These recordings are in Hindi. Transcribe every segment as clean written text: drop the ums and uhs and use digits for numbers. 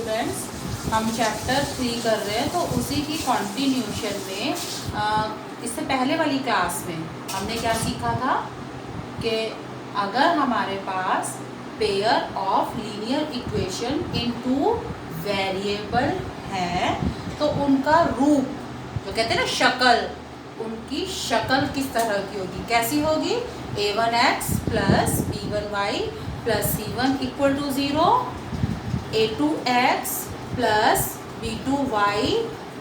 स्टूडेंट्स, हम चैप्टर 3 कर रहे हैं, तो उसी की कंटिन्यूशन में इससे पहले वाली क्लास में हमने क्या सीखा था कि अगर हमारे पास pair of linear equation in two variable है तो उनका रूप, जो कहते हैं ना शक्ल, उनकी शक्ल किस तरह की होगी, कैसी होगी। a1x plus b1y plus c1 equal to 0, a2x plus b2y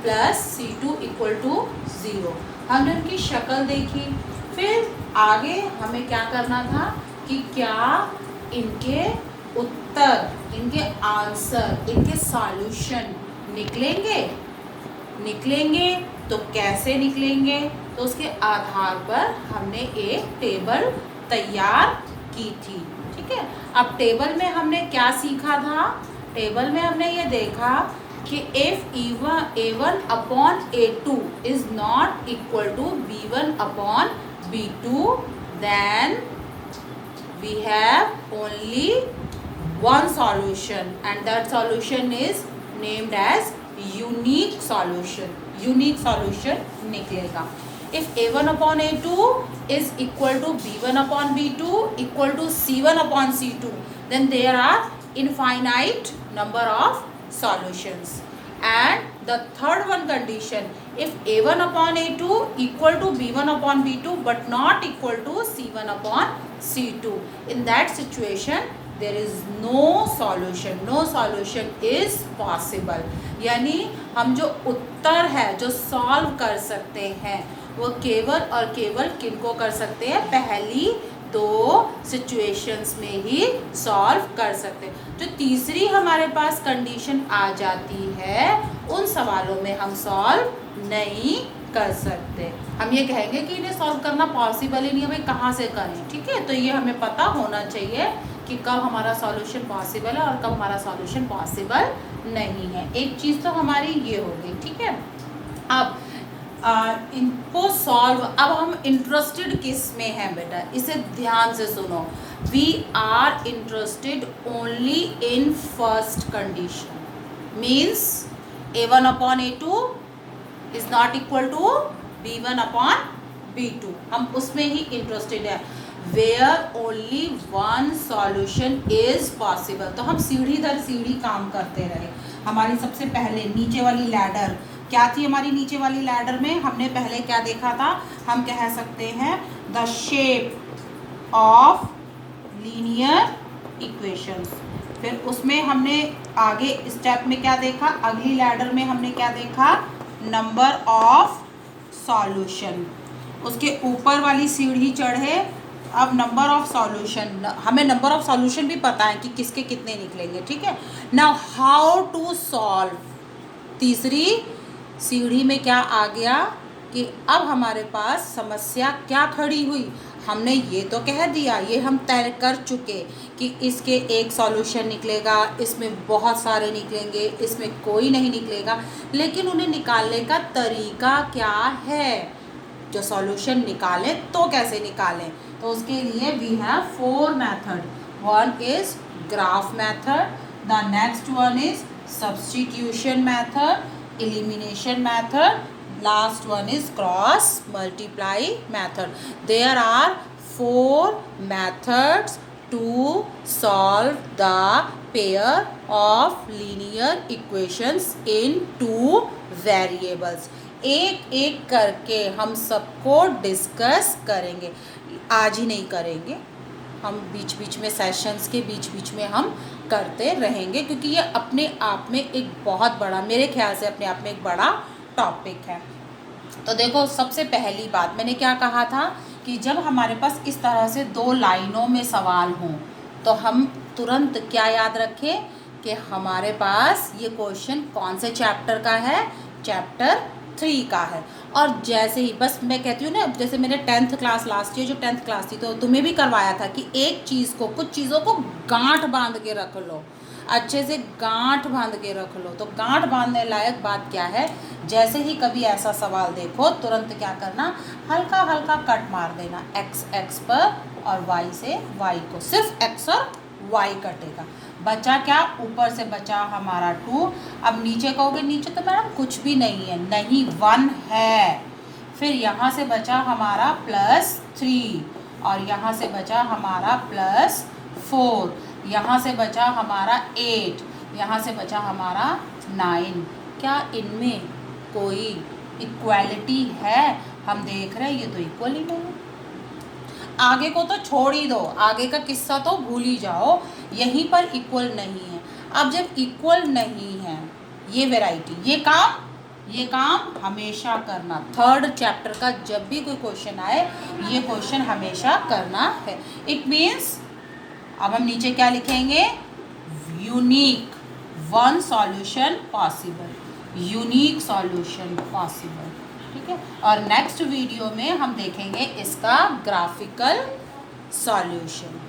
plus c2 equal to 0। हमने उनकी शक्ल देखी। फिर आगे हमें क्या करना था कि क्या इनके उत्तर, इनके आंसर, इनके सॉल्यूशन निकलेंगे तो कैसे निकलेंगे, तो उसके आधार पर हमने एक टेबल तैयार की थी। ठीक है, अब टेबल में हमने क्या सीखा था। टेबल में हमने ये देखा कि if a1 upon a2 is not equal to b1 upon b2 then we have only one solution and that solution is named as unique solution निकलेगा। if a1 upon a2 is equal to b1 upon b2 equal to c1 upon c2 then there are infinite number of solutions। and the third one condition, if a1 upon a2 equal to b1 upon b2 but not equal to c1 upon c2, in that situation there is no solution is possible। यानी हम जो उत्तर है, जो सॉल्व कर सकते हैं, वो केवल और केवल किनको कर सकते हैं, पहली दो सिचुएशंस में ही सॉल्व कर सकते हैं। जो तीसरी हमारे पास कंडीशन आ जाती है उन सवालों में हम सॉल्व नहीं कर सकते। हम ये कहेंगे कि इन्हें सॉल्व करना पॉसिबल ही नहीं है, भाई कहाँ से करें। ठीक है, तो ये हमें पता होना चाहिए कि कब हमारा सॉल्यूशन पॉसिबल है और कब हमारा सॉल्यूशन पॉसिबल नहीं है। एक चीज़ तो हमारी ये हो गई। ठीक है, अब इनको सॉल्व, अब हम इंटरेस्टेड किस में हैं बेटा, इसे ध्यान से सुनो। We are interested only in first condition, means a1 upon a2 is not equal to b1 upon b2, हम उसमें ही इंटरेस्टेड है। Where only one solution is possible. तो हम सीढ़ी दर सीढ़ी काम करते रहे। हमारी सबसे पहले नीचे वाली लैडर क्या थी, हमारी नीचे वाली लैडर में हमने पहले क्या देखा था, हम कह सकते हैं the shape of linear equations. फिर उसमें हमने आगे स्टेप में क्या देखा, अगली लैडर में हमने क्या देखा, नंबर ऑफ सॉल्यूशन। उसके ऊपर वाली सीढ़ी चढ़े, अब नंबर ऑफ सॉल्यूशन, हमें नंबर ऑफ सॉल्यूशन भी पता है कि किसके कितने निकलेंगे। ठीक है, नाउ हाउ टू सॉल्व। तीसरी सीढ़ी में क्या आ गया कि अब हमारे पास समस्या क्या खड़ी हुई, हमने ये तो कह दिया, ये हम तय कर चुके कि इसके एक सॉल्यूशन निकलेगा, इसमें बहुत सारे निकलेंगे, इसमें कोई नहीं निकलेगा, लेकिन उन्हें निकालने का तरीका क्या है, जो सॉल्यूशन निकालें तो कैसे निकालें। तो उसके लिए we have 4 method. One is graph method, the next one is substitution method, elimination method, last one is cross multiply method। There are 4 methods to solve the pair of linear equations in two variables। एक एक करके हम सबको डिस्कस करेंगे, आज ही नहीं करेंगे, हम बीच बीच में सेशंस के बीच बीच में हम करते रहेंगे, क्योंकि ये अपने आप में एक बहुत बड़ा, मेरे ख्याल से अपने आप में एक बड़ा टॉपिक है। तो देखो, सबसे पहली बात मैंने क्या कहा था कि जब हमारे पास इस तरह से 2 लाइनों में सवाल हों तो हम तुरंत क्या याद रखें कि हमारे पास ये क्वेश्चन कौन से चैप्टर का है, चैप्टर 3 का है। और जैसे ही, बस मैं कहती हूँ ना, जैसे मैंने 10th क्लास लास्ट ईयर जो 10th क्लास थी तो तुम्हें भी करवाया था कि एक चीज़ को, कुछ चीज़ों को गांठ बांध के रख लो, अच्छे से गांठ बांध के रख लो। तो गांठ बांधने लायक बात क्या है, जैसे ही कभी ऐसा सवाल देखो तुरंत क्या करना, हल्का हल्का कट मार देना, x पर और y से y को, सिर्फ x और y कटेगा, बचा क्या, ऊपर से बचा हमारा 2। अब नीचे कहोगे नीचे तो मैडम कुछ भी नहीं है, नहीं 1 है। फिर यहाँ से बचा हमारा +3 और यहाँ से बचा हमारा +4, यहाँ से बचा हमारा 8, यहाँ से बचा हमारा 9। क्या इनमें कोई इक्वालिटी है? हम देख रहे हैं ये तो इक्वल ही नहीं है। आगे को तो छोड़ ही दो, आगे का किस्सा तो भूल ही जाओ, यहीं पर इक्वल नहीं है। अब जब इक्वल नहीं है ये वैरायटी, ये काम हमेशा करना। 3rd चैप्टर का जब भी कोई क्वेश्चन आए ये क्वेश्चन हमेशा करना है। इट मीन्स अब हम नीचे क्या लिखेंगे, unique 1 solution possible, unique solution possible, ठीक है। और नेक्स्ट वीडियो में हम देखेंगे इसका ग्राफिकल सॉल्यूशन।